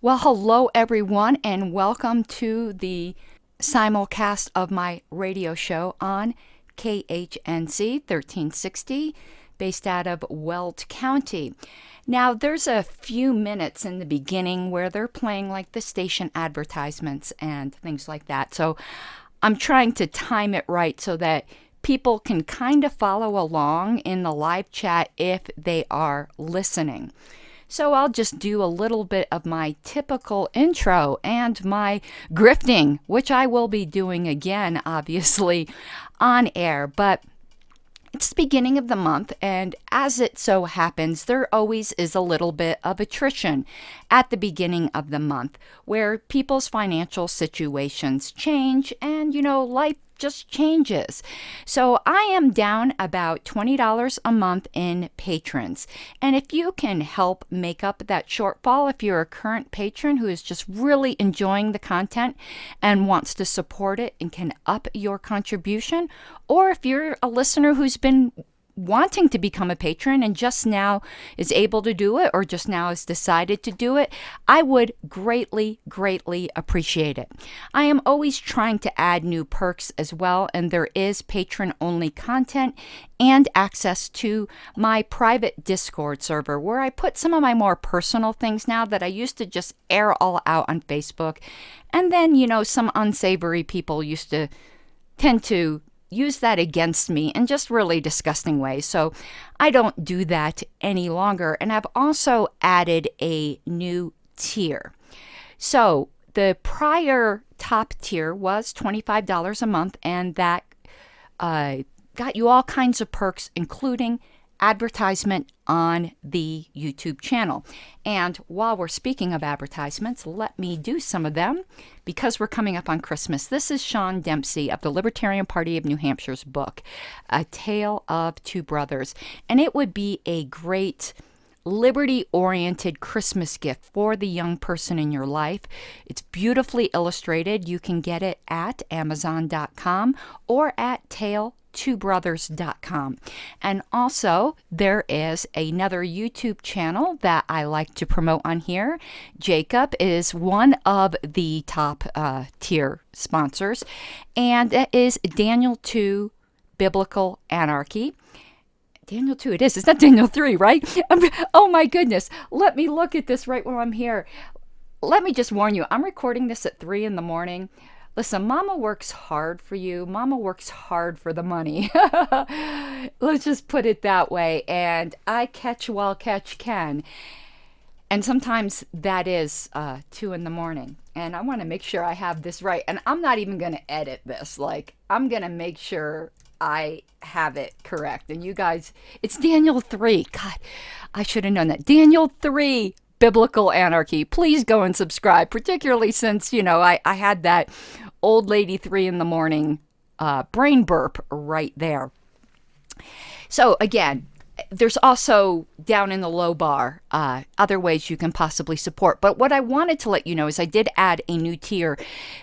Well, hello everyone, and welcome to the simulcast of my radio show on KHNC 1360, based out of Weld County. Now, there's a few minutes in the beginning where they're playing like the station advertisements and things like that. So I'm trying to time it right so that people can kind of follow along in the live chat if they are listening. So I'll just do a little bit of my typical intro and my grifting, which I will be doing again, obviously, on air. But it's the beginning of the month, and as it so happens, there always is a little bit of attrition at the beginning of the month where people's financial situations change and, life just changes. So I am down about $20 a month in patrons. And if you can help make up that shortfall, if you're a current patron who is just really enjoying the content and wants to support it and can up your contribution, or if you're a listener who's been wanting to become a patron and just now is able to do it or just now has decided to do it, I would greatly, greatly appreciate it. I am always trying to add new perks as well, and there is patron-only content and access to my private Discord server where I put some of my more personal things now that I used to just air all out on Facebook. And then, some unsavory people used to tend to use that against me in just really disgusting ways. So I don't do that any longer. And I've also added a new tier. So the prior top tier was $25 a month, and that got you all kinds of perks, including advertisement on the YouTube channel. And while we're speaking of advertisements, let me do some of them because we're coming up on Christmas. This is Sean Dempsey of the Libertarian Party of New Hampshire's book, A Tale of Two Brothers. And it would be a great liberty-oriented Christmas gift for the young person in your life. It's beautifully illustrated. You can get it at Amazon.com or at tale2brothers.com. And also, there is another YouTube channel that I like to promote on here. Jacob is one of the top tier sponsors, and that is Daniel 2 Biblical Anarchy. Daniel 2, it is. It's not Daniel 3, right? Oh my goodness. Let me look at this right while I'm here. Let me just warn you, I'm recording this at 3 in the morning. Listen, Mama works hard for you. Mama works hard for the money. Let's just put it that way. And I catch while catch can. And sometimes that is 2 in the morning. And I want to make sure I have this right. And I'm not even going to edit this. I'm going to make sure I have it correct. And you guys, it's Daniel 3. God, I should have known that. Daniel 3, Biblical Anarchy. Please go and subscribe, particularly since, I had that old lady 3 in the morning brain burp right there. So again, there's also down in the low bar other ways you can possibly support. But what I wanted to let you know is I did add a new tier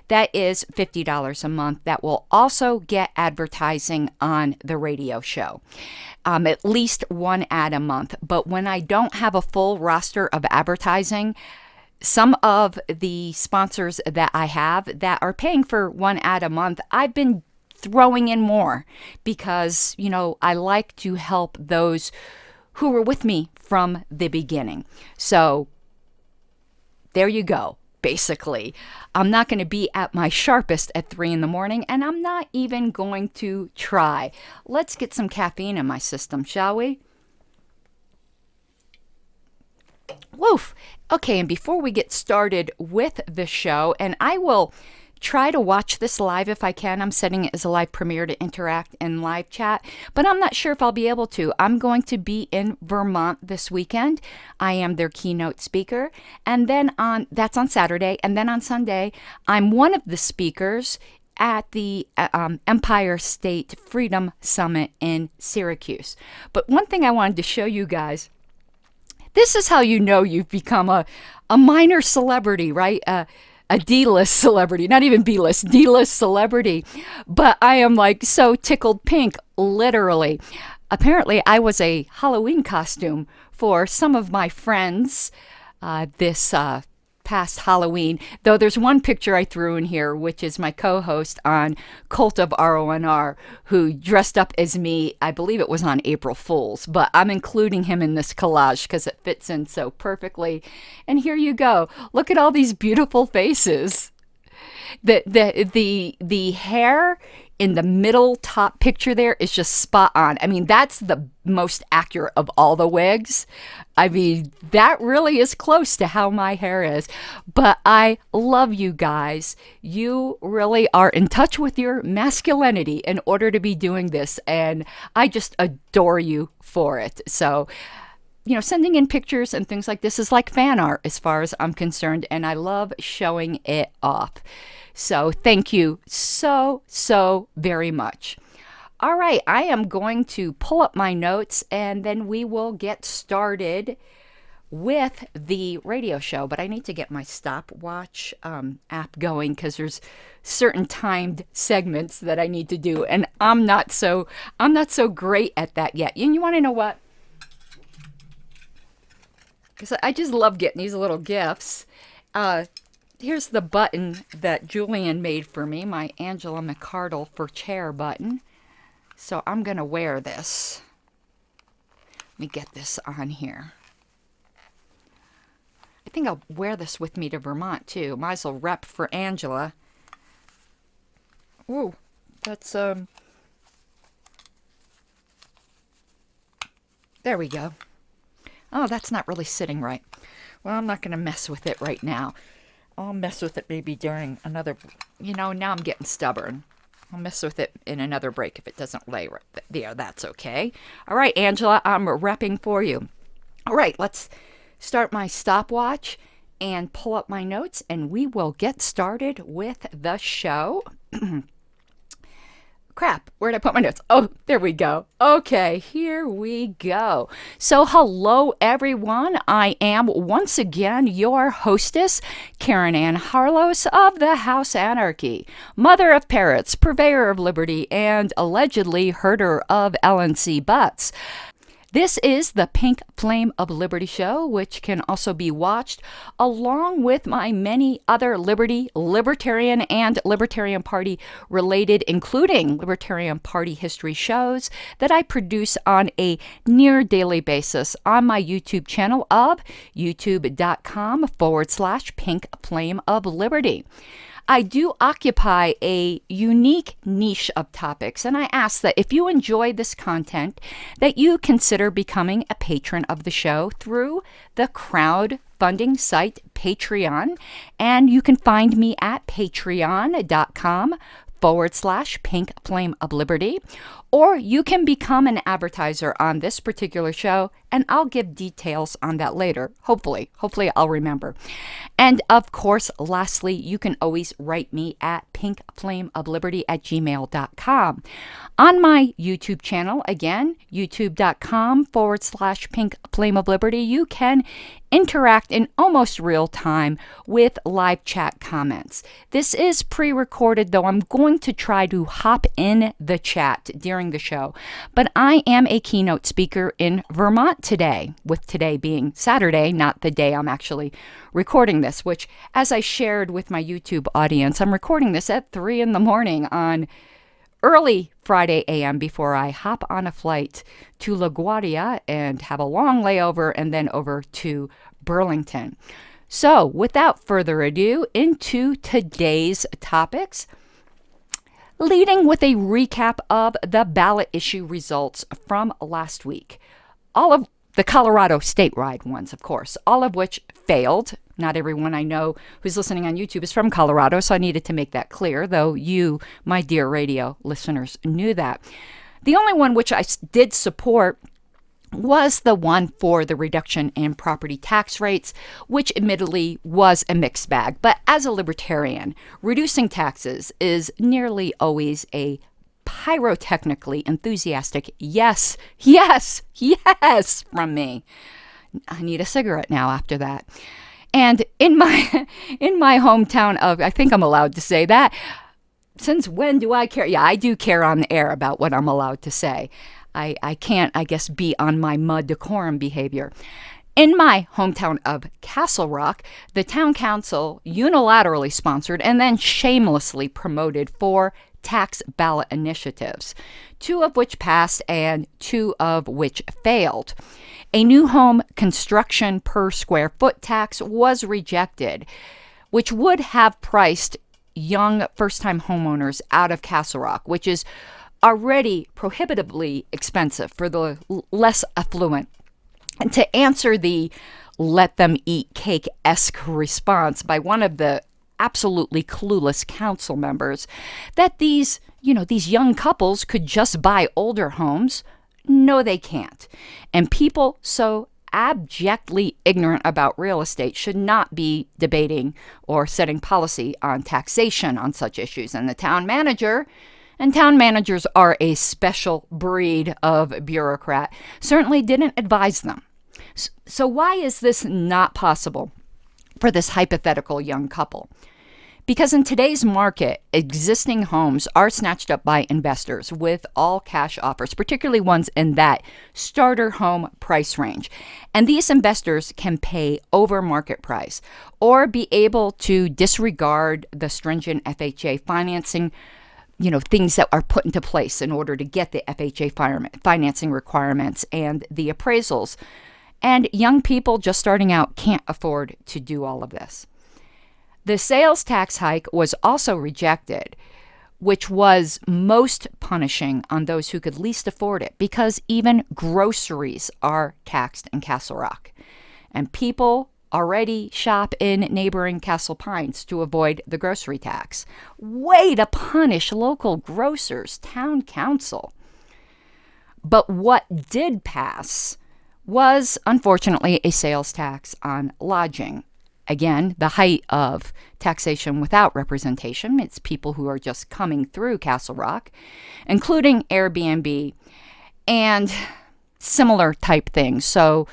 that is $50 a month that will also get advertising on the radio show. At least one ad a month. But when I don't have a full roster of advertising, some of the sponsors that I have that are paying for one ad a month, I've been throwing in more because, I like to help those who were with me from the beginning. So there you go. Basically, I'm not going to be at my sharpest at 3 in the morning, and I'm not even going to try. Let's get some caffeine in my system, shall we? Woof. Okay, and before we get started with the show, and I will try to watch this live if I can. I'm setting it as a live premiere to interact in live chat, but I'm not sure if I'll be able to. I'm going to be in Vermont this weekend. I am their keynote speaker, and then that's on Saturday, and then on Sunday, I'm one of the speakers at the Empire State Freedom Summit in Syracuse. But one thing I wanted to show you guys, this is how you know you've become a minor celebrity, right? A D-list celebrity, not even B-list, D-list celebrity. But I am so tickled pink, literally. Apparently, I was a Halloween costume for some of my friends this past Halloween, though there's one picture I threw in here, which is my co-host on Cult of RONR, who dressed up as me. I believe it was on April Fool's, but I'm including him in this collage because it fits in so perfectly. And here you go. Look at all these beautiful faces. The hair in the middle top picture there is just spot on. I mean, that's the most accurate of all the wigs. I mean, that really is close to how my hair is. But I love you guys. You really are in touch with your masculinity in order to be doing this. And I just adore you for it. So, sending in pictures and things like this is like fan art as far as I'm concerned. And I love showing it off. So thank you so very much. All right, I am going to pull up my notes and then we will get started with the radio show. But I need to get my stopwatch app going because there's certain timed segments that I need to do, and I'm not so great at that yet. And you want to know what? Because I just love getting these little gifts. Here's the button that Julian made for me, my Angela McCardle for chair button. So I'm going to wear this. Let me get this on here. I think I'll wear this with me to Vermont, too. Might as well rep for Angela. Ooh, that's, there we go. Oh, that's not really sitting right. Well, I'm not going to mess with it right now. I'll mess with it maybe during another, now I'm getting stubborn. I'll mess with it in another break if it doesn't lay right there. That's okay. All right, Angela, I'm repping for you. All right, let's start my stopwatch and pull up my notes, and we will get started with the show. Crap, where did I put my notes? Oh, there we go. Okay, here we go. So hello, everyone. I am once again your hostess, Karen Ann Harlos of the House Anarchy, mother of parrots, purveyor of liberty, and allegedly herder of LNC butts. This is the Pink Flame of Liberty show, which can also be watched along with my many other Libertarian, and Libertarian Party related, including Libertarian Party history shows that I produce on a near daily basis on my YouTube channel of youtube.com/Pink Flame of Liberty. I do occupy a unique niche of topics, and I ask that if you enjoy this content, that you consider becoming a patron of the show through the crowdfunding site Patreon, and you can find me at patreon.com/Pink Flame of Liberty, or you can become an advertiser on this particular show, and I'll give details on that later. Hopefully I'll remember. And of course, lastly, you can always write me at pinkflameofliberty@gmail.com. On my YouTube channel, again, youtube.com/Pink Flame of Liberty, you can interact in almost real time with live chat comments. This is pre-recorded, though I'm going to try to hop in the chat during the show. But I am a keynote speaker in Vermont today, with today being Saturday, not the day I'm actually recording this, which, as I shared with my YouTube audience, I'm recording this at 3 in the morning on early Friday a.m. before I hop on a flight to LaGuardia and have a long layover and then over to Burlington. So without further ado, into today's topics, leading with a recap of the ballot issue results from last week. All of the Colorado statewide ones, of course, all of which failed. Not everyone I know who's listening on YouTube is from Colorado, so I needed to make that clear, though you, my dear radio listeners, knew that. The only one which I did support was the one for the reduction in property tax rates, which admittedly was a mixed bag. But as a libertarian, reducing taxes is nearly always a pyrotechnically enthusiastic yes from me. I need a cigarette now after that. And in my hometown of, I think I'm allowed to say that. Since when do I care? Yeah, I do care on the air about what I'm allowed to say. I can't, I guess, be on my mud decorum behavior. In my hometown of Castle Rock, the town council unilaterally sponsored and then shamelessly promoted 4 tax ballot initiatives, 2 of which passed and 2 of which failed. A new home construction per square foot tax was rejected, which would have priced young first-time homeowners out of Castle Rock, which is already prohibitively expensive for the less affluent. And to answer the let them eat cake-esque response by one of the absolutely clueless council members that these young couples could just buy older homes, no, they can't. And people so abjectly ignorant about real estate should not be debating or setting policy on taxation on such issues. And the town manager, and town managers are a special breed of bureaucrat, certainly didn't advise them. So why is this not possible for this hypothetical young couple? Because in today's market, existing homes are snatched up by investors with all cash offers, particularly ones in that starter home price range. And these investors can pay over market price or be able to disregard the stringent FHA financing, things that are put into place in order to get the FHA financing requirements and the appraisals. And young people just starting out can't afford to do all of this. The sales tax hike was also rejected, which was most punishing on those who could least afford it, because even groceries are taxed in Castle Rock. And people already shop in neighboring Castle Pines to avoid the grocery tax. Way to punish local grocers, town council. But what did pass was, unfortunately, a sales tax on lodging. Again, the height of taxation without representation. It's people who are just coming through Castle Rock, including Airbnb and similar type things. So,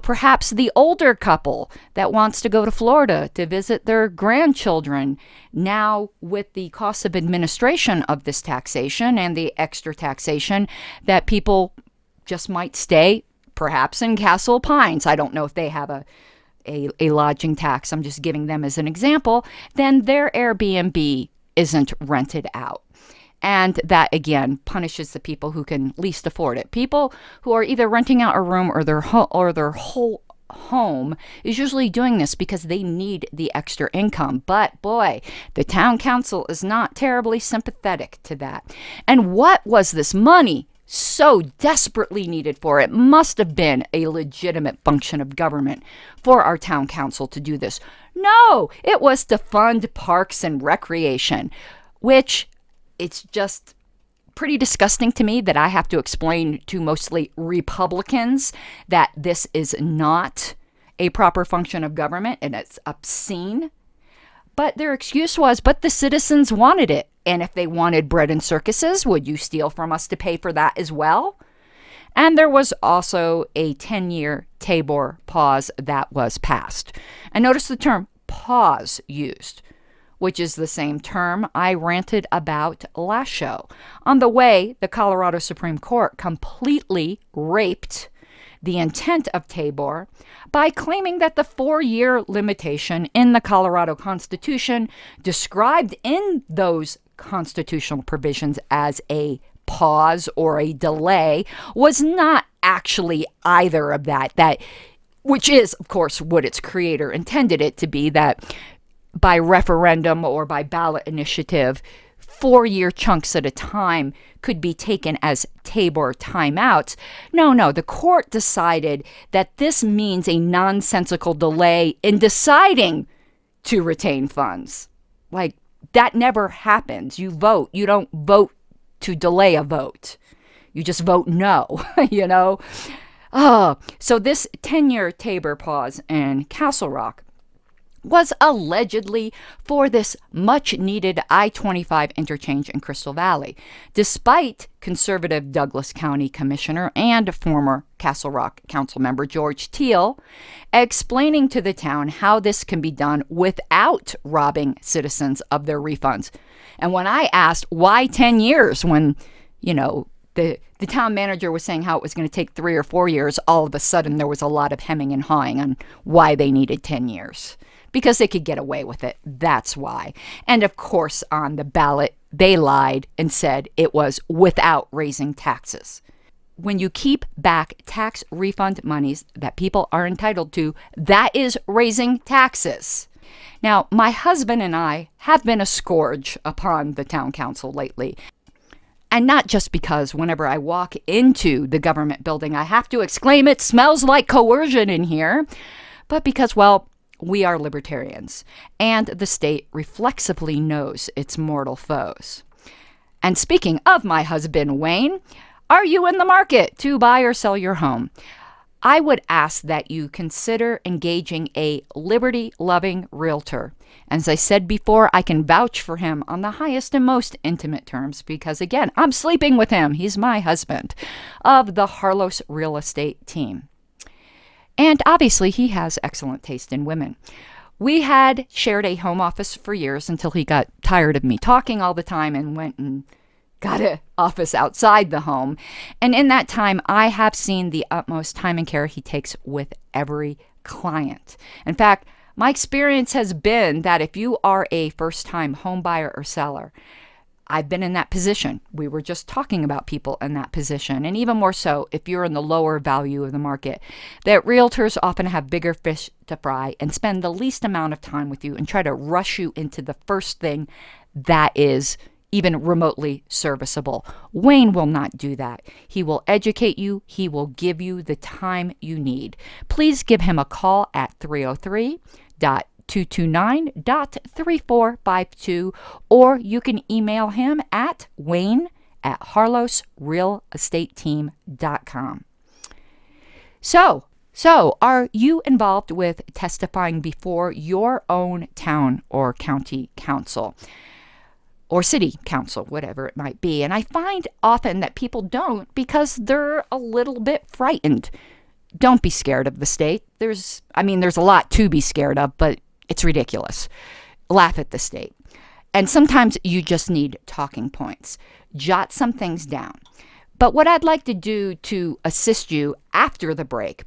perhaps the older couple that wants to go to Florida to visit their grandchildren, now with the cost of administration of this taxation and the extra taxation, that people just might stay perhaps in Castle Pines. I don't know if they have a lodging tax. I'm just giving them as an example. Then their Airbnb isn't rented out. And that, again, punishes the people who can least afford it. People who are either renting out a room or their whole home is usually doing this because they need the extra income. But boy, the town council is not terribly sympathetic to that. And what was this money so desperately needed for? It must have been a legitimate function of government for our town council to do this. No, it was to fund parks and recreation, which it's just pretty disgusting to me that I have to explain to mostly Republicans that this is not a proper function of government and it's obscene. But their excuse was, but the citizens wanted it. And if they wanted bread and circuses, would you steal from us to pay for that as well? And there was also a 10-year Tabor pause that was passed. And notice the term pause used, which is the same term I ranted about last show. On the way, the Colorado Supreme Court completely raped the intent of Tabor by claiming that the 4-year limitation in the Colorado Constitution, described in those constitutional provisions as a pause or a delay, was not actually either of that, which is, of course, what its creator intended it to be, that by referendum or by ballot initiative, 4-year chunks at a time could be taken as Tabor timeouts. No, the court decided that this means a nonsensical delay in deciding to retain funds. Like, that never happens. You vote. You don't vote to delay a vote. You just vote no, So this 10-year Tabor pause in Castle Rock was allegedly for this much-needed I-25 interchange in Crystal Valley, despite conservative Douglas County Commissioner and former Castle Rock Council member George Teal explaining to the town how this can be done without robbing citizens of their refunds. And when I asked why 10 years when, the town manager was saying how it was going to take 3 or 4 years, all of a sudden there was a lot of hemming and hawing on why they needed 10 years. Because they could get away with it. That's why. And of course, on the ballot, they lied and said it was without raising taxes. When you keep back tax refund monies that people are entitled to, that is raising taxes. Now, my husband and I have been a scourge upon the town council lately. And not just because whenever I walk into the government building, I have to exclaim, "It smells like coercion in here," but because, well, we are libertarians, and the state reflexively knows its mortal foes. And speaking of my husband, Wayne, are you in the market to buy or sell your home? I would ask that you consider engaging a liberty-loving realtor. As I said before, I can vouch for him on the highest and most intimate terms because, again, I'm sleeping with him. He's my husband, of the Harlos Real Estate team. And obviously, he has excellent taste in women. We had shared a home office for years until he got tired of me talking all the time and went and got an office outside the home. And in that time, I have seen the utmost time and care he takes with every client. In fact, my experience has been that if you are a first-time home buyer or seller, I've been in that position. We were just talking about people in that position. And even more so, if you're in the lower value of the market, that realtors often have bigger fish to fry and spend the least amount of time with you and try to rush you into the first thing that is even remotely serviceable. Wayne will not do that. He will educate you. He will give you the time you need. Please give him a call at 303-229-3452, or you can email him at wayne@harlosrealestateteam.com. So, are you involved with testifying before your own town or county council? Or city council, whatever it might be. And I find often that people don't because they're a little bit frightened. Don't be scared of the state. There's a lot to be scared of, but it's ridiculous. Laugh at the state. And sometimes you just need talking points. Jot some things down. But what I'd like to do to assist you after the break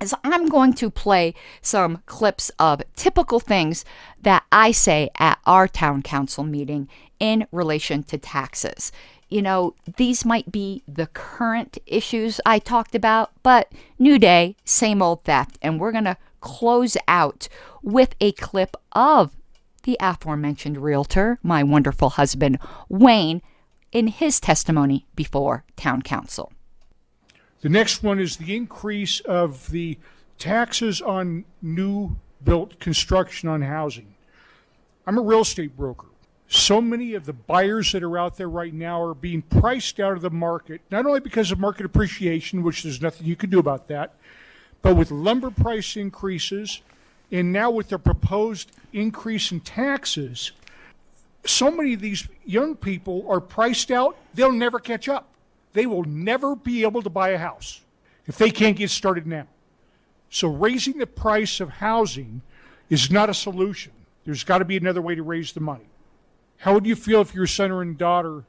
is I'm going to play some clips of typical things that I say at our town council meeting in relation to taxes. You know, these might be the current issues I talked about, but new day, same old theft. And we're going to close out with a clip of the aforementioned realtor, my wonderful husband, Wayne, in his testimony before town council. The next one is the increase of the taxes on new built construction on housing. I'm a real estate broker. So many of the buyers that are out there right now are being priced out of the market, not only because of market appreciation, which there's nothing you can do about that, but with lumber price increases and now with the proposed increase in taxes, so many of these young people are priced out, they'll never catch up. They will never be able to buy a house if they can't get started now. So raising the price of housing is not a solution. There's got to be another way to raise the money. How would you feel if your son or daughter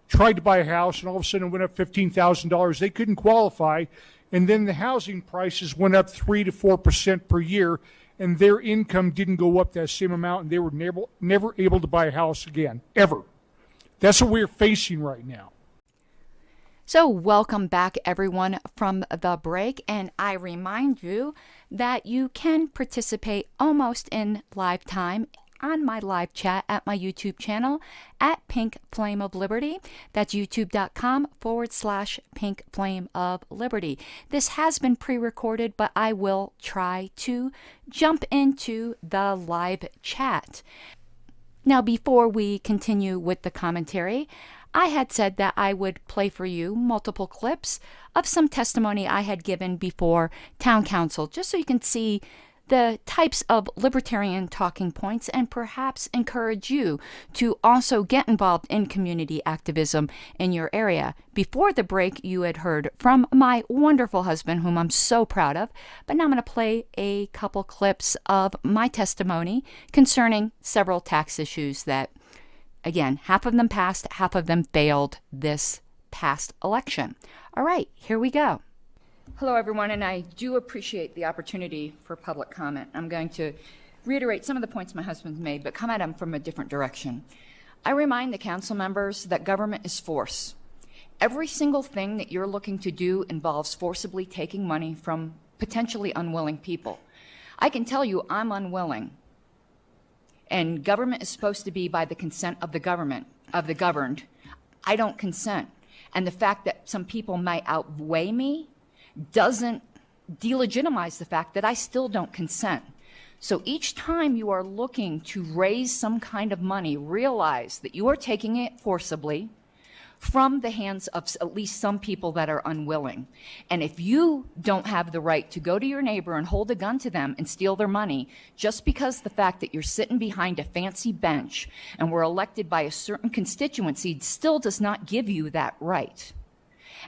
tried to buy a house and all of a sudden it went up $15,000? They couldn't qualify, and then the housing prices went up 3 to 4% per year, and their income didn't go up that same amount, and they were never able to buy a house again, ever. That's what we're facing right now. So welcome back, everyone, from the break. And I remind you that you can participate almost in live time on my live chat at my YouTube channel at Pink Flame of Liberty. That's youtube.com/Pink Flame of Liberty. This has been pre-recorded, but I will try to jump into the live chat. Now, before we continue with the commentary, I had said that I would play for you multiple clips of some testimony I had given before town council, just so you can see the types of libertarian talking points and perhaps encourage you to also get involved in community activism in your area. Before the break, you had heard from my wonderful husband, whom I'm so proud of, but now I'm going to play a couple clips of my testimony concerning several tax issues that, again, half of them passed, half of them failed this past election. All right, here we go. Hello, everyone, and I do appreciate the opportunity for public comment. I'm going to reiterate some of the points my husband's made, but come at them from a different direction. I remind the council members that government is force. Every single thing that you're looking to do involves forcibly taking money from potentially unwilling people. I can tell you I'm unwilling. And government is supposed to be by the consent of the government, of the governed. I don't consent. And the fact that some people might outweigh me doesn't delegitimize the fact that I still don't consent. So each time you are looking to raise some kind of money, realize that you are taking it forcibly from the hands of at least some people that are unwilling. And if you don't have the right to go to your neighbor and hold a gun to them and steal their money, just because the fact that you're sitting behind a fancy bench and were elected by a certain constituency still does not give you that right.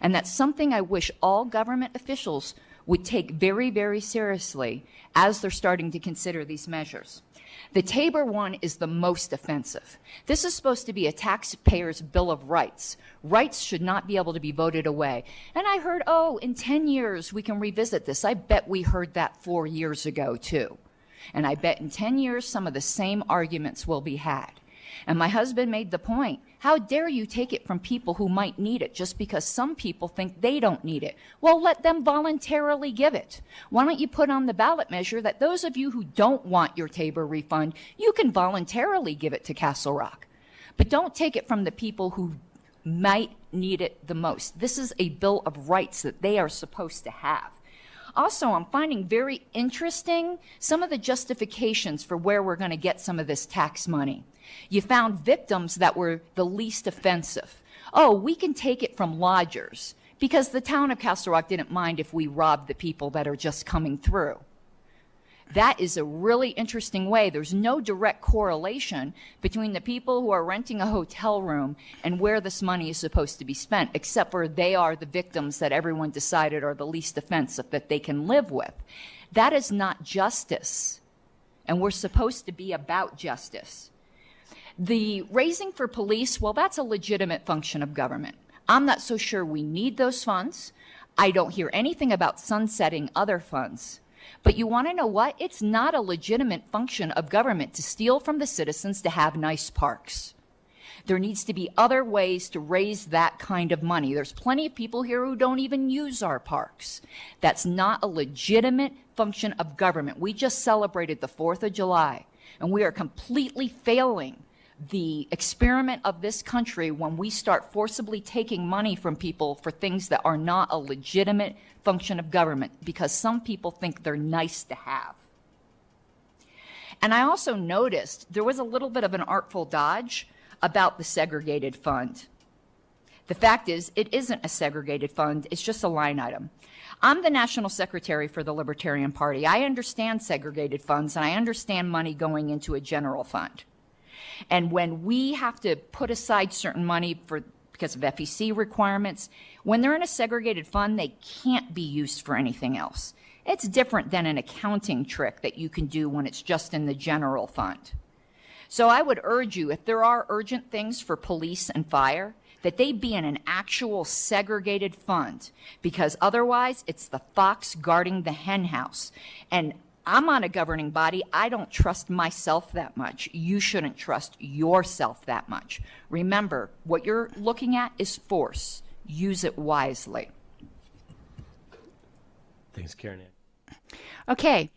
And that's something I wish all government officials would take very, very seriously as they're starting to consider these measures. The Tabor one is the most offensive. This is supposed to be a taxpayer's bill of rights. Rights should not be able to be voted away. And I heard, oh, in 10 years we can revisit this. I bet we heard that 4 years ago too. And I bet in 10 years some of the same arguments will be had. And my husband made the point, how dare you take it from people who might need it just because some people think they don't need it? Well, let them voluntarily give it. Why don't you put on the ballot measure that those of you who don't want your Tabor refund, you can voluntarily give it to Castle Rock. But don't take it from the people who might need it the most. This is a bill of rights that they are supposed to have. Also, I'm finding very interesting some of the justifications for where we're going to get some of this tax money. You found victims that were the least offensive. Oh, we can take it from lodgers because the town of Castle Rock didn't mind if we robbed the people that are just coming through. That is a really interesting way. There's no direct correlation between the people who are renting a hotel room and where this money is supposed to be spent, except for they are the victims that everyone decided are the least offensive that they can live with. That is not justice, and we're supposed to be about justice. The raising for police, well, that's a legitimate function of government. I'm not so sure we need those funds. I don't hear anything about sunsetting other funds. But you want to know what? It's not a legitimate function of government to steal from the citizens to have nice parks. There needs to be other ways to raise that kind of money. There's plenty of people here who don't even use our parks. That's not a legitimate function of government. We just celebrated the 4th of July, and we are completely failing the experiment of this country when we start forcibly taking money from people for things that are not a legitimate function of government because some people think they're nice to have. And I also noticed there was a little bit of an artful dodge about the segregated fund. The fact is, it isn't a segregated fund, it's just a line item. I'm the national secretary for the Libertarian Party. I understand segregated funds and I understand money going into a general fund. And when we have to put aside certain money because of FEC requirements, when they're in a segregated fund, they can't be used for anything else. It's different than an accounting trick that you can do when it's just in the general fund. So I would urge you, if there are urgent things for police and fire, that they be in an actual segregated fund, because otherwise it's the fox guarding the hen house. And I'm on a governing body. I don't trust myself that much. You shouldn't trust yourself that much. Remember, what you're looking at is force. Use it wisely. Thanks, Karen. Okay.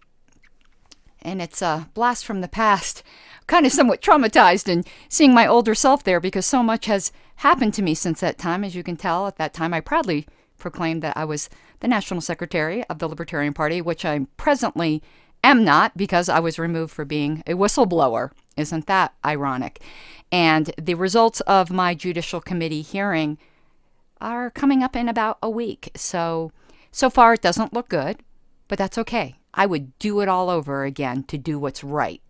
And it's a blast from the past. Kind of somewhat traumatized in seeing my older self there because so much has happened to me since that time. As you can tell, at that time I proudly proclaimed that I was the National Secretary of the Libertarian Party, which I presently am not because I was removed for being a whistleblower. Isn't that ironic? And the results of my Judicial Committee hearing are coming up in about a week. So far it doesn't look good, but that's okay. I would do it all over again to do what's right.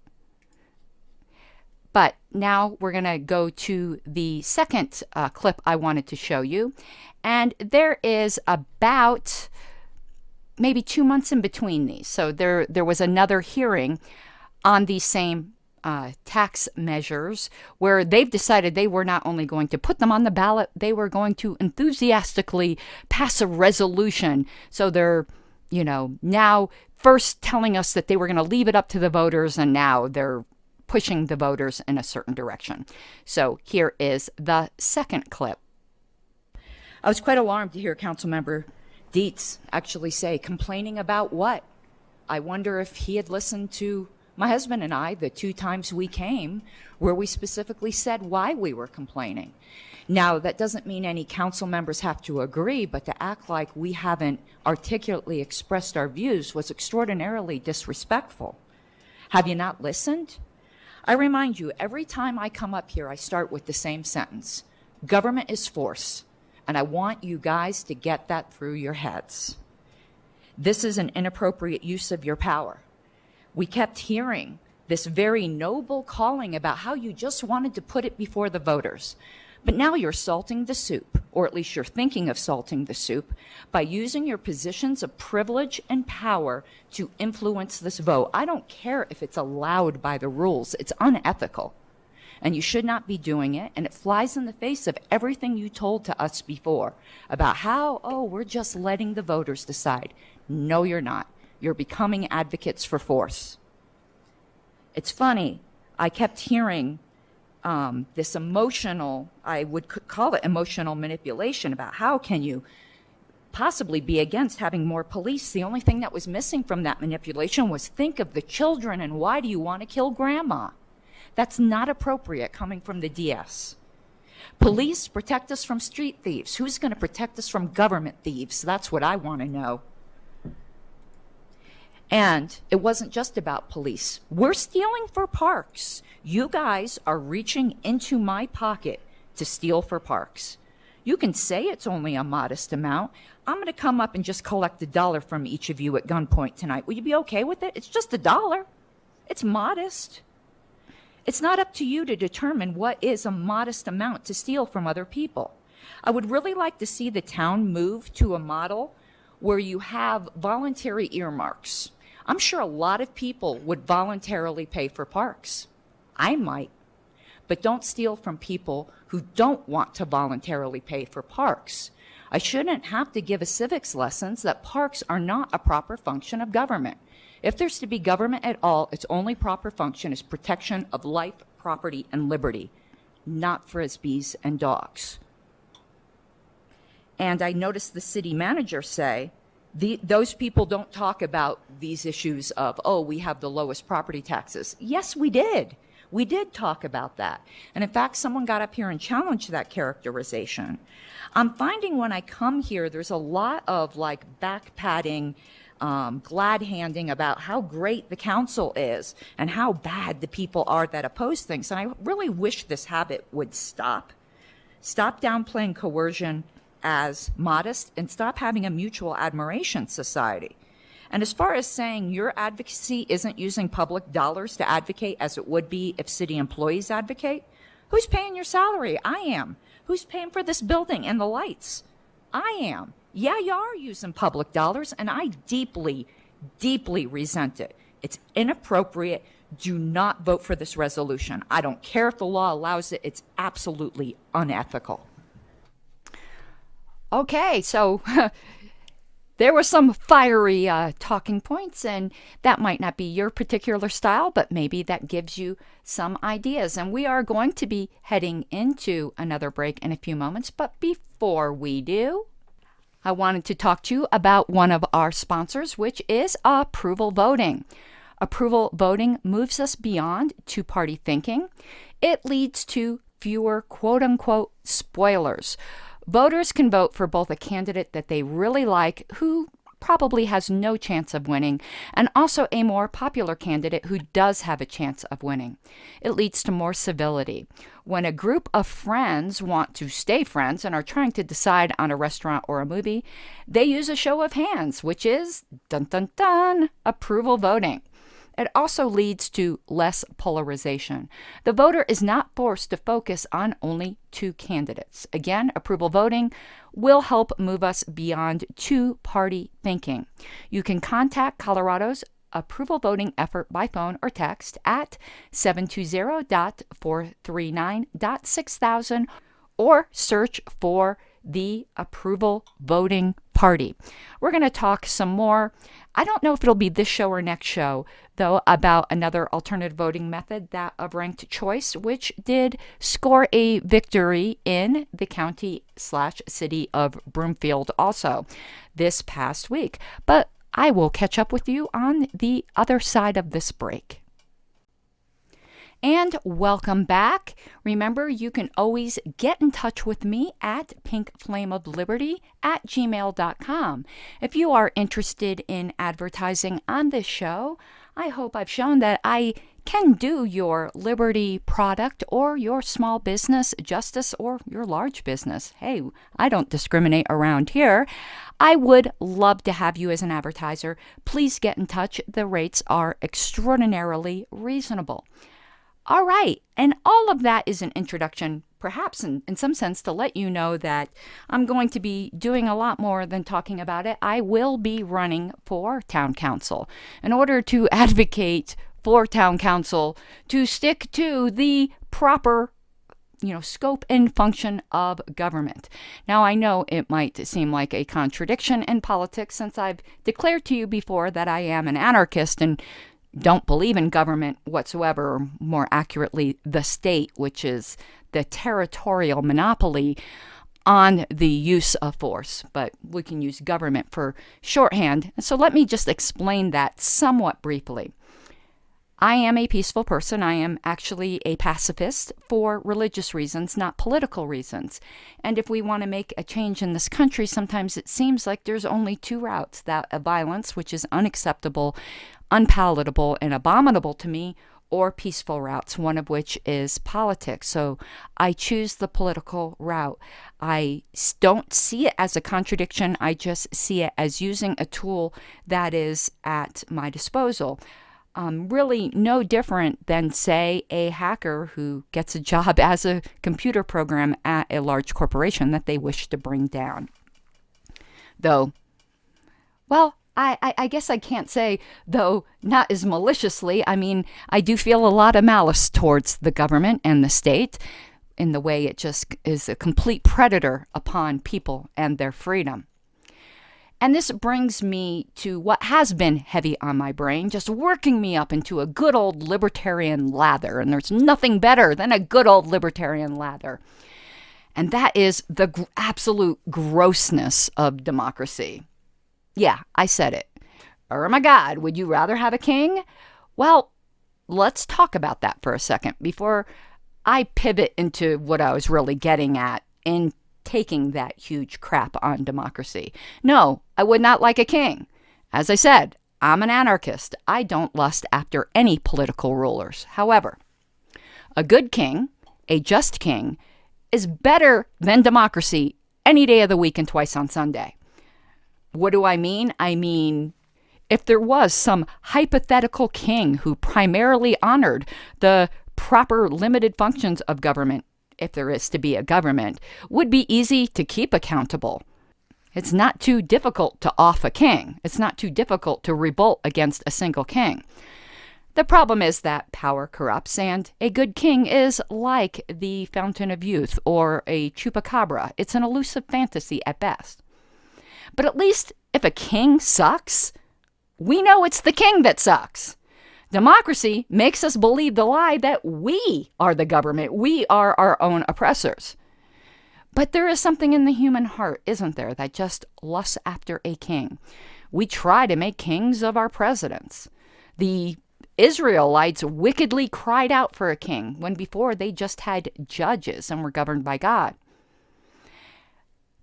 But now we're going to go to the second clip I wanted to show you. And there is about maybe 2 months in between these. So there was another hearing on these same tax measures where they've decided they were not only going to put them on the ballot, they were going to enthusiastically pass a resolution. So they're, now first telling us that they were going to leave it up to the voters, and now they're pushing the voters in a certain direction. So here is the second clip. I was quite alarmed to hear Councilmember Dietz actually say, complaining about what? I wonder if he had listened to my husband and I the 2 times we came where we specifically said why we were complaining. Now, that doesn't mean any council members have to agree, but to act like we haven't articulately expressed our views was extraordinarily disrespectful. Have you not listened? I remind you, every time I come up here, I start with the same sentence. Government is force, and I want you guys to get that through your heads. This is an inappropriate use of your power. We kept hearing this very noble calling about how you just wanted to put it before the voters. But now you're salting the soup, or at least you're thinking of salting the soup, by using your positions of privilege and power to influence this vote. I don't care if it's allowed by the rules. It's unethical. And you should not be doing it, and it flies in the face of everything you told to us before about how, we're just letting the voters decide. No, you're not. You're becoming advocates for force. It's funny, I kept hearing this emotional, I would call it emotional manipulation about how can you possibly be against having more police. The only thing that was missing from that manipulation was think of the children and why do you want to kill grandma? That's not appropriate coming from the DS. Police protect us from street thieves. Who's going to protect us from government thieves? That's what I want to know. And it wasn't just about police. We're stealing for parks. You guys are reaching into my pocket to steal for parks. You can say it's only a modest amount. I'm going to come up and just collect $1 from each of you at gunpoint tonight. Will you be okay with it? It's just $1. It's modest. It's not up to you to determine what is a modest amount to steal from other people. I would really like to see the town move to a model where you have voluntary earmarks. I'm sure a lot of people would voluntarily pay for parks. I might. But don't steal from people who don't want to voluntarily pay for parks. I shouldn't have to give a civics lessons that parks are not a proper function of government. If there's to be government at all, its only proper function is protection of life, property, and liberty, not frisbees and dogs. And I noticed the city manager say, those people don't talk about these issues of, we have the lowest property taxes. Yes, we did. We did talk about that. And in fact, someone got up here and challenged that characterization. I'm finding when I come here, there's a lot of back patting, glad handing about how great the council is and how bad the people are that oppose things. And I really wish this habit would stop. Stop downplaying coercion as modest and stop having a mutual admiration society. And as far as saying your advocacy isn't using public dollars to advocate as it would be if city employees advocate, who's paying your salary? I am. Who's paying for this building and the lights? I am. Yeah, you are using public dollars, and I deeply, deeply resent it. It's inappropriate. Do not vote for this resolution. I don't care if the law allows it. It's absolutely unethical. Okay, so there were some fiery talking points, and that might not be your particular style, but maybe that gives you some ideas. And we are going to be heading into another break in a few moments, but before we do, I wanted to talk to you about one of our sponsors, which is approval voting. Approval voting moves us beyond two-party thinking. It leads to fewer quote-unquote spoilers. Voters can vote for both a candidate that they really like, who probably has no chance of winning, and also a more popular candidate who does have a chance of winning. It leads to more civility. When a group of friends want to stay friends and are trying to decide on a restaurant or a movie, they use a show of hands, which is, dun dun dun, approval voting. It also leads to less polarization. The voter is not forced to focus on only two candidates. Again, approval voting will help move us beyond two-party thinking. You can contact Colorado's approval voting effort by phone or text at 720.439.6000 or search for the Approval Voting Party. We're going to talk some more. I don't know if it'll be this show or next show, though, about another alternative voting method, that of ranked choice, which did score a victory in the county/city of Broomfield also this past week. But I will catch up with you on the other side of this break. And welcome back. Remember, you can always get in touch with me at pinkflameofliberty@gmail.com. If you are interested in advertising on this show, I hope I've shown that I can do your Liberty product or your small business justice or your large business. Hey, I don't discriminate around here. I would love to have you as an advertiser. Please get in touch. The rates are extraordinarily reasonable. All right, and all of that is an introduction, perhaps in some sense, to let you know that I'm going to be doing a lot more than talking about it. I will be running for town council. In order to advocate for town council to stick to the proper scope and function of government. Now, I know it might seem like a contradiction in politics, since I've declared to you before that I am an anarchist and don't believe in government whatsoever, or more accurately, the state, which is the territorial monopoly on the use of force. But we can use government for shorthand. So let me just explain that somewhat briefly. I am a peaceful person. I am actually a pacifist for religious reasons, not political reasons. And if we want to make a change in this country, sometimes it seems like there's only two routes: that of violence, which is unacceptable, unpalatable, and abominable to me, or peaceful routes, one of which is politics. So I choose the political route. I don't see it as a contradiction. I just see it as using a tool that is at my disposal. Really no different than, say, a hacker who gets a job as a computer program at a large corporation that they wish to bring down. Though, well, I guess I can't say, though, not as maliciously. I mean, I do feel a lot of malice towards the government and the state in the way it just is a complete predator upon people and their freedom. And this brings me to what has been heavy on my brain, just working me up into a good old libertarian lather. And there's nothing better than a good old libertarian lather. And that is the absolute grossness of democracy. Yeah, I said it. Oh my God, would you rather have a king? Well, let's talk about that for a second before I pivot into what I was really getting at in taking that huge crap on democracy. No, I would not like a king. As I said, I'm an anarchist. I don't lust after any political rulers. However, a good king, a just king, is better than democracy any day of the week and twice on Sunday. What do I mean? I mean, if there was some hypothetical king who primarily honored the proper limited functions of government, if there is to be a government, would be easy to keep accountable. It's not too difficult to off a king. It's not too difficult to revolt against a single king. The problem is that power corrupts, and a good king is like the fountain of youth or a chupacabra. It's an elusive fantasy at best. But at least if a king sucks, we know it's the king that sucks. Democracy makes us believe the lie that we are the government. We are our own oppressors. But there is something in the human heart, isn't there, that just lusts after a king. We try to make kings of our presidents. The Israelites wickedly cried out for a king when before they just had judges and were governed by God.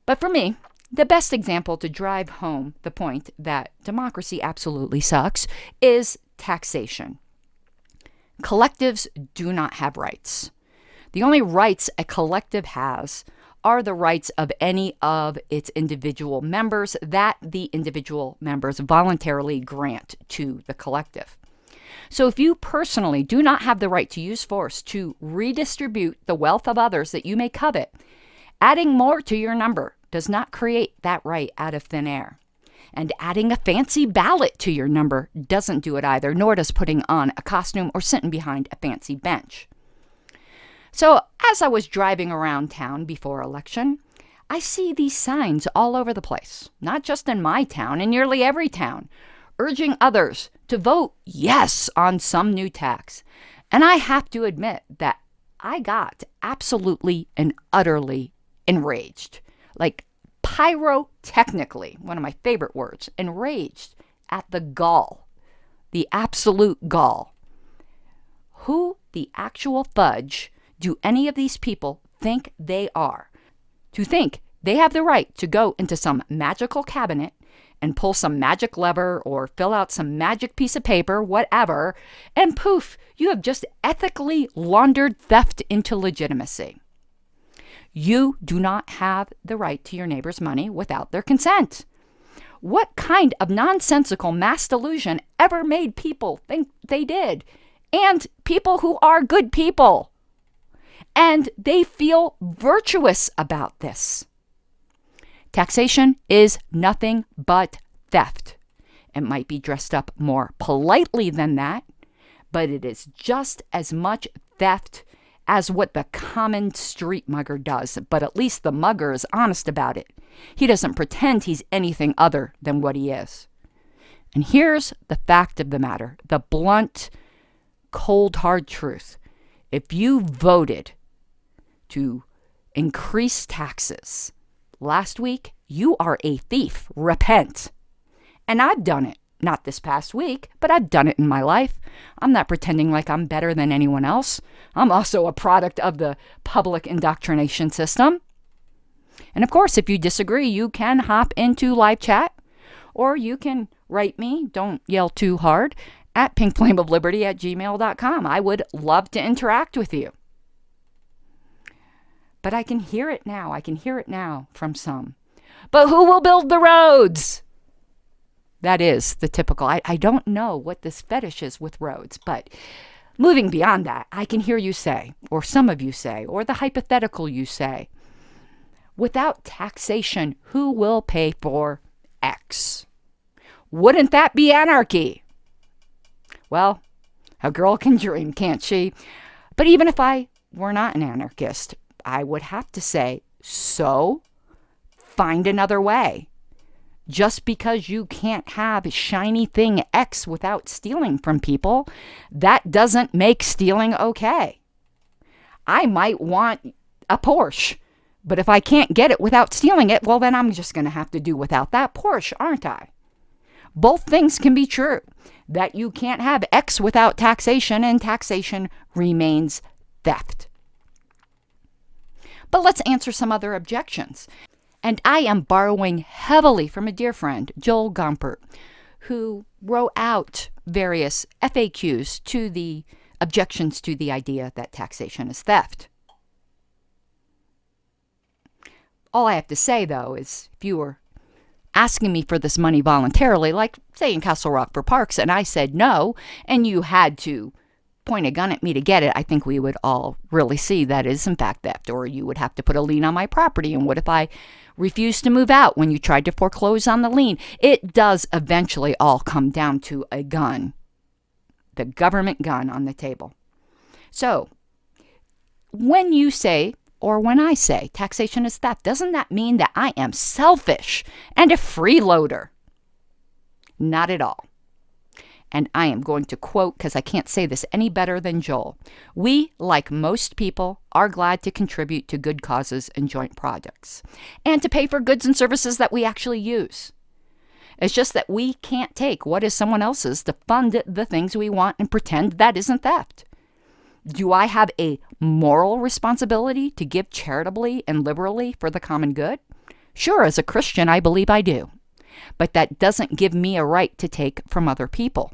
But for me, the best example to drive home the point that democracy absolutely sucks is taxation. Collectives do not have rights. The only rights a collective has are the rights of any of its individual members that the individual members voluntarily grant to the collective. So if you personally do not have the right to use force to redistribute the wealth of others that you may covet, adding more to your number does not create that right out of thin air. And adding a fancy ballot to your number doesn't do it either, nor does putting on a costume or sitting behind a fancy bench. So as I was driving around town before election, I see these signs all over the place, not just in my town, in nearly every town, urging others to vote yes on some new tax. And I have to admit that I got absolutely and utterly enraged, like pyrotechnically, one of my favorite words, enraged at the gall, the absolute gall. Who the actual fudge do any of these people think they are? To think they have the right to go into some magical cabinet and pull some magic lever or fill out some magic piece of paper, whatever, and poof, you have just ethically laundered theft into legitimacy. You do not have the right to your neighbor's money without their consent. What kind of nonsensical mass delusion ever made people think they did? And people who are good people. And they feel virtuous about this. Taxation is nothing but theft. It might be dressed up more politely than that, but it is just as much theft as what the common street mugger does. But at least the mugger is honest about it. He doesn't pretend he's anything other than what he is. And here's the fact of the matter, the blunt, cold, hard truth. If you voted to increase taxes last week, you are a thief. Repent. And I've done it. Not this past week, but I've done it in my life. I'm not pretending like I'm better than anyone else. I'm also a product of the public indoctrination system. And of course, if you disagree, you can hop into live chat, or you can write me, don't yell too hard, at pinkflameofliberty@gmail.com. I would love to interact with you. But I can hear it now. I can hear it now from some. But who will build the roads? That is the typical. I don't know what this fetish is with roads, but moving beyond that, I can hear you say, or some of you say, or the hypothetical you say, without taxation, who will pay for X? Wouldn't that be anarchy? Well, a girl can dream, can't she? But even if I were not an anarchist, I would have to say, so find another way. Just because you can't have shiny thing X without stealing from people, that doesn't make stealing okay. I might want a Porsche, but if I can't get it without stealing it, well, then I'm just going to have to do without that Porsche, aren't I? Both things can be true, that you can't have X without taxation, and taxation remains theft. But let's answer some other objections. And I am borrowing heavily from a dear friend, Joel Gompert, who wrote out various FAQs to the objections to the idea that taxation is theft. All I have to say, though, is if you were asking me for this money voluntarily, like, say, in Castle Rock for parks, and I said no, and you had to point a gun at me to get it, I think we would all really see that is, in fact, theft. Or you would have to put a lien on my property. And what if I refused to move out when you tried to foreclose on the lien? It does eventually all come down to a gun, the government gun on the table. So when you say, or when I say taxation is theft, doesn't that mean that I am selfish and a freeloader? Not at all. And I am going to quote, because I can't say this any better than Joel. We, like most people, are glad to contribute to good causes and joint projects, and to pay for goods and services that we actually use. It's just that we can't take what is someone else's to fund the things we want and pretend that isn't theft. Do I have a moral responsibility to give charitably and liberally for the common good? Sure, as a Christian, I believe I do. But that doesn't give me a right to take from other people.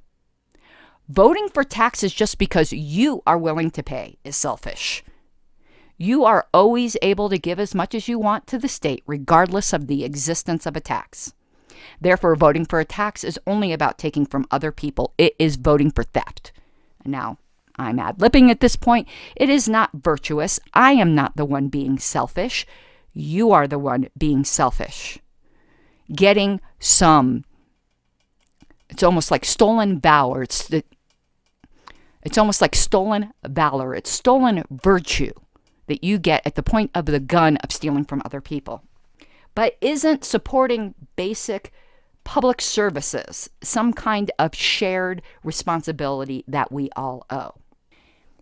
Voting for taxes just because you are willing to pay is selfish. You are always able to give as much as you want to the state, regardless of the existence of a tax. Therefore, voting for a tax is only about taking from other people. It is voting for theft. Now, I'm ad-libbing at this point. It is not virtuous. I am not the one being selfish. You are the one being selfish. Getting some It's almost like stolen valor. It's almost like stolen valor. It's stolen virtue that you get at the point of the gun of stealing from other people. But isn't supporting basic public services some kind of shared responsibility that we all owe?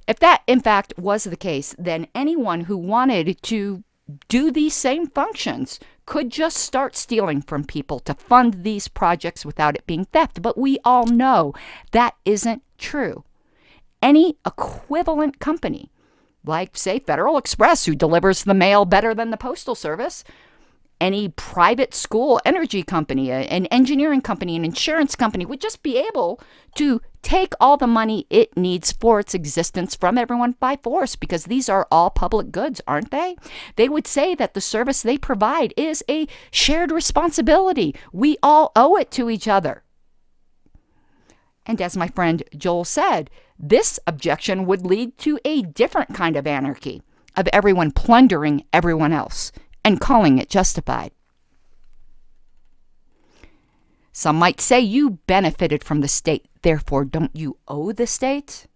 If that, in fact, was the case, then anyone who wanted to do these same functions could just start stealing from people to fund these projects without it being theft. But we all know that isn't true. Any equivalent company, like, say, Federal Express, who delivers the mail better than the Postal Service, any private school, energy company, an engineering company, an insurance company would just be able to take all the money it needs for its existence from everyone by force, because these are all public goods, aren't they? They would say that the service they provide is a shared responsibility. We all owe it to each other. And as my friend Joel said, this objection would lead to a different kind of anarchy, of everyone plundering everyone else and calling it justified. Some might say you benefited from the state, therefore don't you owe the state?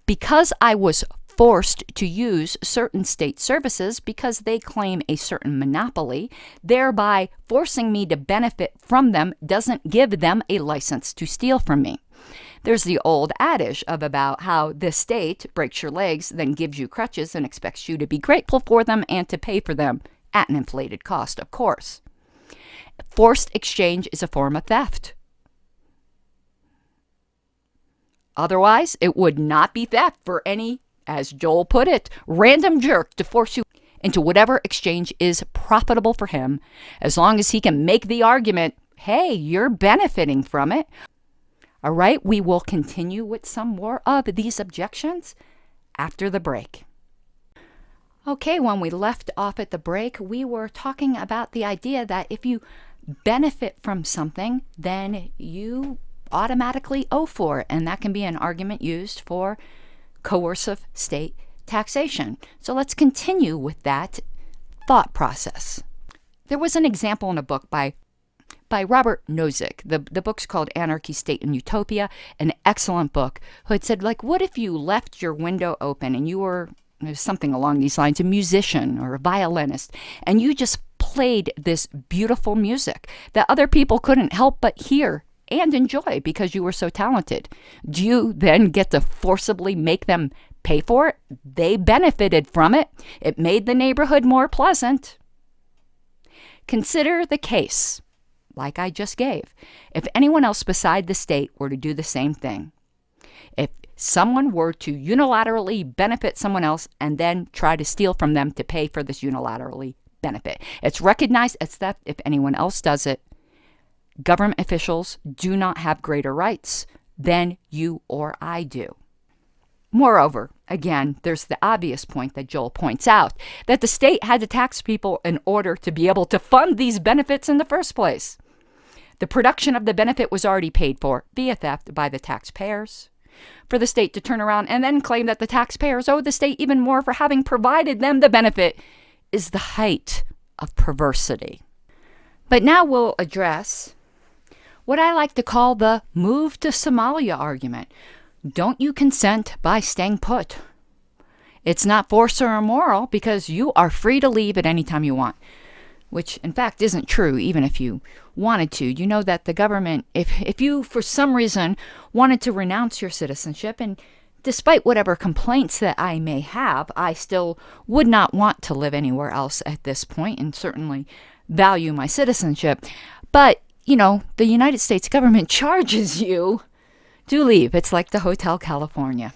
Because I was forced to use certain state services because they claim a certain monopoly, thereby forcing me to benefit from them doesn't give them a license to steal from me. There's the old adage of about how the state breaks your legs, then gives you crutches and expects you to be grateful for them and to pay for them at an inflated cost, of course. Forced exchange is a form of theft. Otherwise, it would not be theft for any, as Joel put it, random jerk to force you into whatever exchange is profitable for him, as long as he can make the argument, hey, you're benefiting from it. All right, we will continue with some more of these objections after the break. Okay, when we left off at the break, we were talking about the idea that if you benefit from something, then you automatically owe for it. And that can be an argument used for coercive state taxation. So let's continue with that thought process. There was an example in a book by Robert Nozick. The book's called Anarchy, State, and Utopia, an excellent book, who had said, like, what if you left your window open and you were something along these lines, a musician or a violinist, and you just played this beautiful music that other people couldn't help but hear and enjoy because you were so talented. Do you then get to forcibly make them pay for it? They benefited from it. It made the neighborhood more pleasant. Consider the case, like I just gave, if anyone else beside the state were to do the same thing. If someone were to unilaterally benefit someone else and then try to steal from them to pay for this unilaterally benefit, it's recognized as theft if anyone else does it. Government officials do not have greater rights than you or I do. Moreover, again, there's the obvious point that Joel points out, that the state had to tax people in order to be able to fund these benefits in the first place. The production of the benefit was already paid for via theft by the taxpayers. For the state to turn around and then claim that the taxpayers owe the state even more for having provided them the benefit is the height of perversity. But now we'll address what I like to call the move to Somalia argument. Don't you consent by staying put. It's not forced or immoral because you are free to leave at any time you want, which in fact isn't true even if you wanted to. You know that the government, if you for some reason wanted to renounce your citizenship, and despite whatever complaints that I may have, I still would not want to live anywhere else at this point and certainly value my citizenship. But, you know, the United States government charges you to leave. It's like the Hotel California.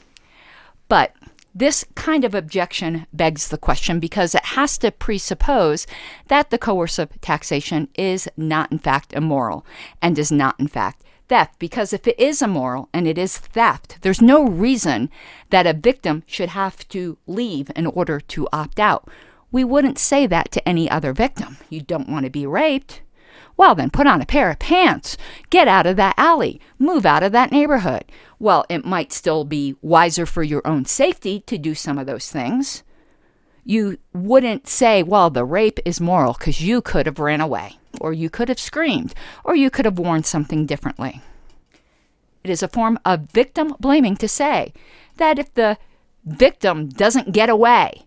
But this kind of objection begs the question because it has to presuppose that the coercive taxation is not in fact immoral and is not in fact theft. Because if it is immoral and it is theft, there's no reason that a victim should have to leave in order to opt out. We wouldn't say that to any other victim. You don't want to be raped? Well, then put on a pair of pants, get out of that alley, move out of that neighborhood. Well, it might still be wiser for your own safety to do some of those things. You wouldn't say, well, the rape is moral because you could have ran away, or you could have screamed, or you could have worn something differently. It is a form of victim blaming to say that if the victim doesn't get away,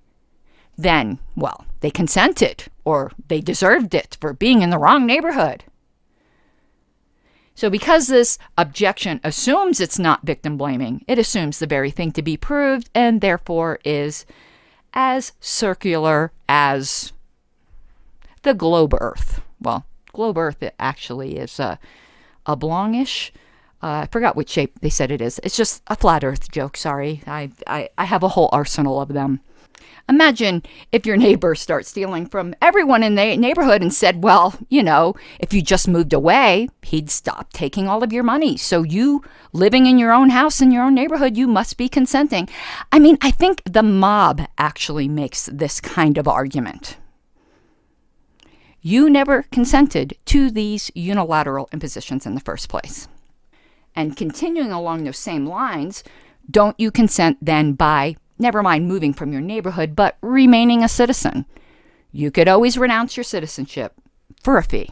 then, well, they consented or they deserved it for being in the wrong neighborhood. So because this objection assumes it's not victim blaming, it assumes the very thing to be proved and therefore is as circular as the globe Earth. Well, globe Earth it actually is oblongish. I forgot which shape they said it is. It's just a flat Earth joke, sorry. I have a whole arsenal of them. Imagine if your neighbor starts stealing from everyone in the neighborhood and said, well, you know, if you just moved away, he'd stop taking all of your money. So you living in your own house in your own neighborhood, you must be consenting. I mean, I think the mob actually makes this kind of argument. You never consented to these unilateral impositions in the first place. And continuing along those same lines, don't you consent then by never mind moving from your neighborhood, but remaining a citizen? You could always renounce your citizenship for a fee.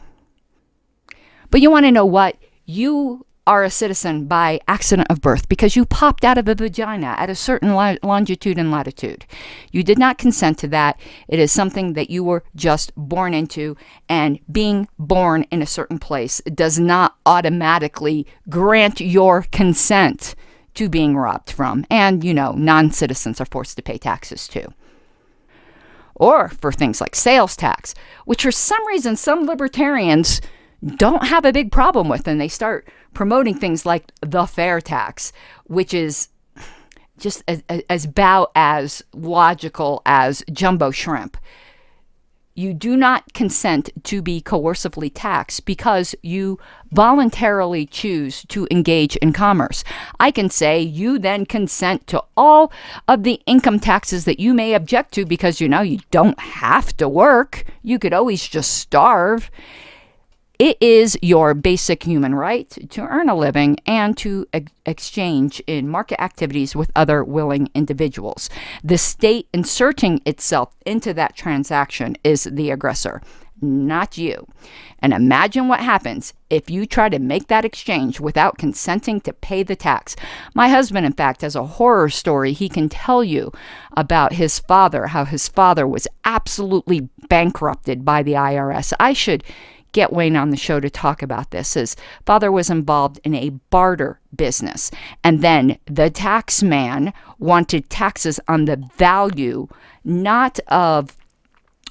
But you want to know what? You are a citizen by accident of birth because you popped out of a vagina at a certain longitude and latitude. You did not consent to that. It is something that you were just born into, and being born in a certain place does not automatically grant your consent to being robbed from. And, you know, non-citizens are forced to pay taxes too. Or for things like sales tax, which for some reason some libertarians don't have a big problem with, and they start promoting things like the fair tax, which is just as about as logical as jumbo shrimp. You do not consent to be coercively taxed because you voluntarily choose to engage in commerce. I can say you then consent to all of the income taxes that you may object to because, you know, you don't have to work. You could always just starve. It is your basic human right to earn a living and to exchange in market activities with other willing individuals. The state inserting itself into that transaction is the aggressor, not you. And imagine what happens if you try to make that exchange without consenting to pay the tax. My husband, in fact, has a horror story he can tell you about his father, how his father was absolutely bankrupted by the IRS. I should get Wayne on the show to talk about this. His father was involved in a barter business, and then the tax man wanted taxes on the value, not of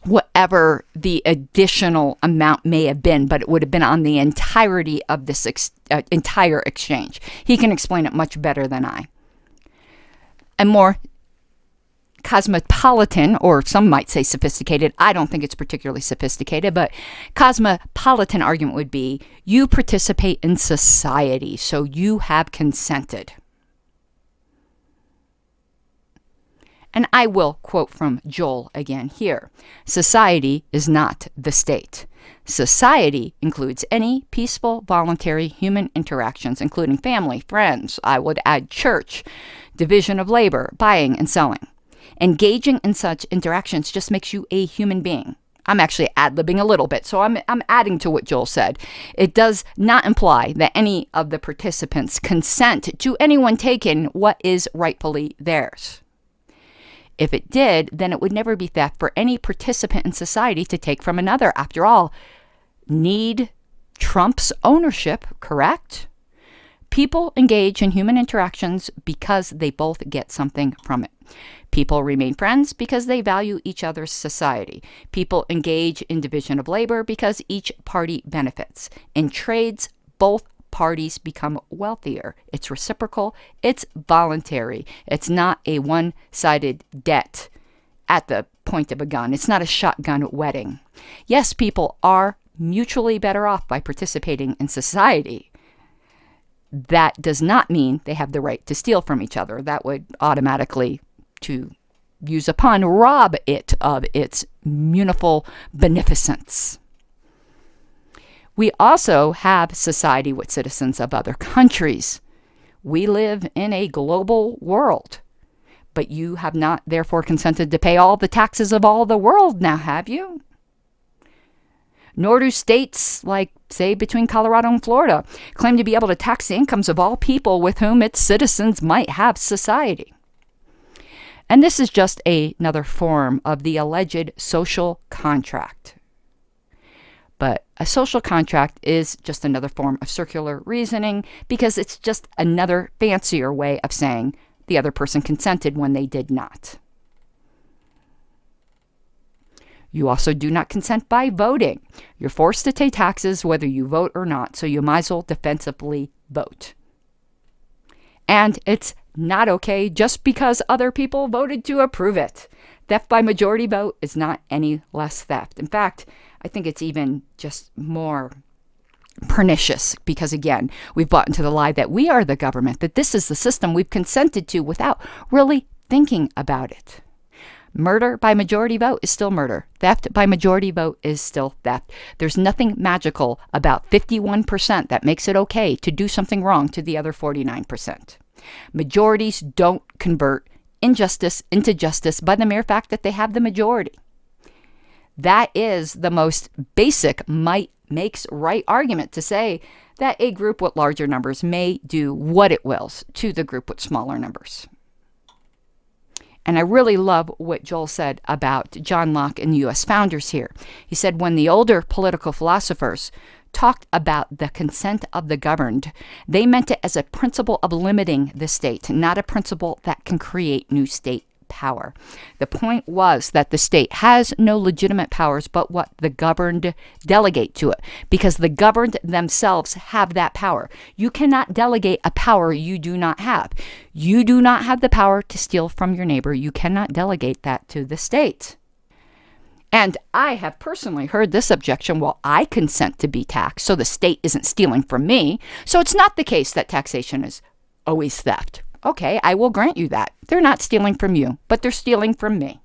whatever the additional amount may have been, but it would have been on the entirety of this entire exchange. He can explain it much better than I. And more cosmopolitan, or some might say sophisticated, I don't think it's particularly sophisticated, but cosmopolitan argument would be you participate in society, so you have consented. And I will quote from Joel again here. Society is not the state. Society includes any peaceful, voluntary human interactions, including family, friends, I would add church, division of labor, buying and selling. Engaging in such interactions just makes you a human being. I'm actually ad-libbing a little bit, so I'm adding to what Joel said. It does not imply that any of the participants consent to anyone taking what is rightfully theirs. If it did, then it would never be theft for any participant in society to take from another. After all, need trumps ownership, correct? People engage in human interactions because they both get something from it. People remain friends because they value each other's society. People engage in division of labor because each party benefits. In trades, both parties become wealthier. It's reciprocal. It's voluntary. It's not a one-sided debt at the point of a gun. It's not a shotgun wedding. Yes, people are mutually better off by participating in society. That does not mean they have the right to steal from each other. That would automatically, to use a pun, rob it of its muniful beneficence. We also have society with citizens of other countries. We live in a global world, but you have not therefore consented to pay all the taxes of all the world now, have you? Nor do states like, say, between Colorado and Florida claim to be able to tax the incomes of all people with whom its citizens might have society. And this is just another form of the alleged social contract. But a social contract is just another form of circular reasoning because it's just another fancier way of saying the other person consented when they did not. You also do not consent by voting. You're forced to pay taxes whether you vote or not, so you might as well defensively vote. And it's not okay just because other people voted to approve it. Theft by majority vote is not any less theft. In fact, I think it's even just more pernicious because, again, we've bought into the lie that we are the government, that this is the system we've consented to without really thinking about it. Murder by majority vote is still murder. Theft by majority vote is still theft. There's nothing magical about 51% that makes it okay to do something wrong to the other 49%. Majorities don't convert injustice into justice by the mere fact that they have the majority. That is the most basic might makes right argument to say that a group with larger numbers may do what it wills to the group with smaller numbers. And I really love what Joel said about John Locke and the U.S. founders here. He said when the older political philosophers talked about the consent of the governed, they meant it as a principle of limiting the state, not a principle that can create new state power. The point was that the state has no legitimate powers but what the governed delegate to it, because the governed themselves have that power. You cannot delegate a power you do not have. You do not have the power to steal from your neighbor. You cannot delegate that to the state. And I have personally heard this objection, well, I consent to be taxed, so the state isn't stealing from me. So it's not the case that taxation is always theft. Okay, I will grant you that. They're not stealing from you, but they're stealing from me.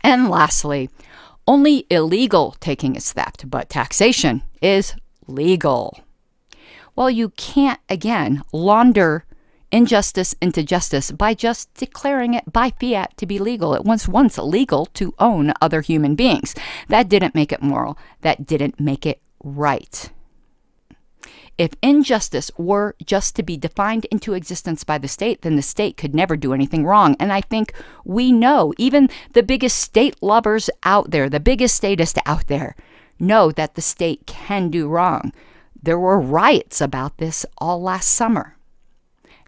And lastly, only illegal taking is theft, but taxation is legal. Well, you can't, again, launder injustice into justice by just declaring it by fiat to be legal. It was once illegal to own other human beings. That didn't make it moral. That didn't make it right. If injustice were just to be defined into existence by the state, then the state could never do anything wrong. And I think we know, even the biggest state lovers out there, the biggest statists out there, know that the state can do wrong. There were riots about this all last summer.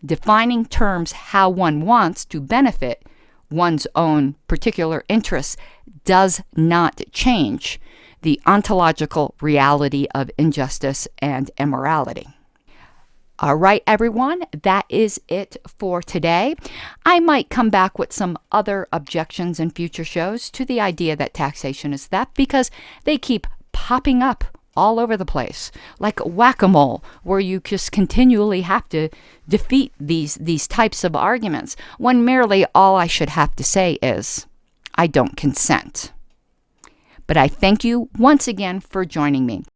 Defining terms how one wants to benefit one's own particular interests does not change the ontological reality of injustice and immorality. All right, everyone, that is it for today. I might come back with some other objections in future shows to the idea that taxation is theft because they keep popping up all over the place, like whack-a-mole, where you just continually have to defeat these types of arguments, when merely all I should have to say is, I don't consent. But I thank you once again for joining me.